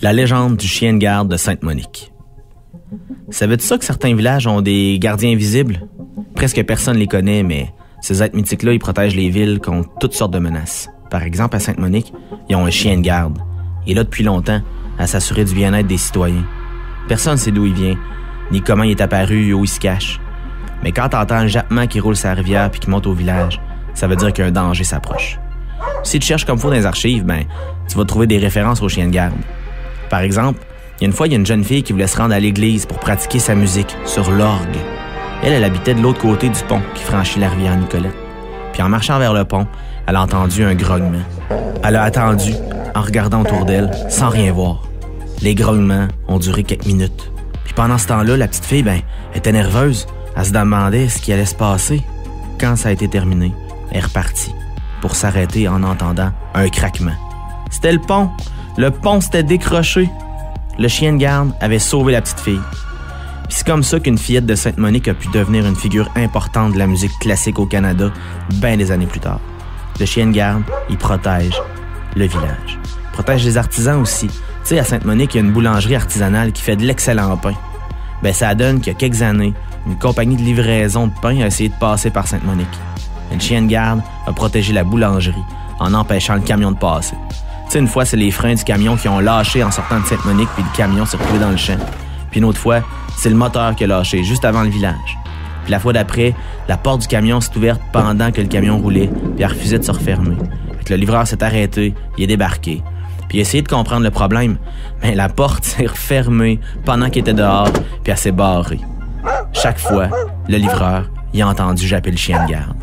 La légende du chien de garde de Sainte-Monique. Savais-tu ça que certains villages ont des gardiens invisibles? Presque personne les connaît, mais ces êtres mythiques-là, ils protègent les villes contre toutes sortes de menaces. Par exemple, à Sainte-Monique, ils ont un chien de garde. Il est là depuis longtemps, à s'assurer du bien-être des citoyens. Personne ne sait d'où il vient, ni comment il est apparu ou où il se cache. Mais quand t'entends le jappement qui roule sa rivière puis qui monte au village, ça veut dire qu'un danger s'approche. Si tu cherches comme faut dans les archives, tu vas trouver des références au chien de garde. Par exemple, il y a une jeune fille qui voulait se rendre à l'église pour pratiquer sa musique sur l'orgue. Elle habitait de l'autre côté du pont qui franchit la rivière Nicolette. Puis en marchant vers le pont, elle a entendu un grognement. Elle a attendu, en regardant autour d'elle, sans rien voir. Les grognements ont duré quelques minutes. Puis pendant ce temps-là, la petite fille, était nerveuse. Elle se demandait ce qui allait se passer. Quand ça a été terminé, elle est repartie pour s'arrêter en entendant un craquement. C'était le pont. Le pont s'était décroché. Le chien de garde avait sauvé la petite fille. Puis c'est comme ça qu'une fillette de Sainte-Monique a pu devenir une figure importante de la musique classique au Canada bien des années plus tard. Le chien de garde, il protège le village. Il protège les artisans aussi. Tu sais, à Sainte-Monique, il y a une boulangerie artisanale qui fait de l'excellent pain. Ça donne qu'il y a quelques années, une compagnie de livraison de pain a essayé de passer par Sainte-Monique. Le chien de garde a protégé la boulangerie en empêchant le camion de passer. Tu sais, une fois, c'est les freins du camion qui ont lâché en sortant de Sainte-Monique, puis le camion s'est retrouvé dans le champ. Puis une autre fois, c'est le moteur qui a lâché juste avant le village. Puis la fois d'après, la porte du camion s'est ouverte pendant que le camion roulait, puis elle refusait de se refermer. Puis le livreur s'est arrêté, il est débarqué. Puis il a essayé de comprendre le problème, mais la porte s'est refermée pendant qu'il était dehors, puis elle s'est barrée. Chaque fois, le livreur, il a entendu japper le chien de garde.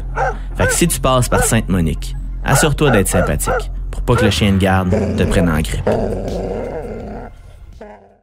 Fait que si tu passes par Sainte-Monique, assure-toi d'être sympathique pour pas que le chien de garde te prenne en grippe.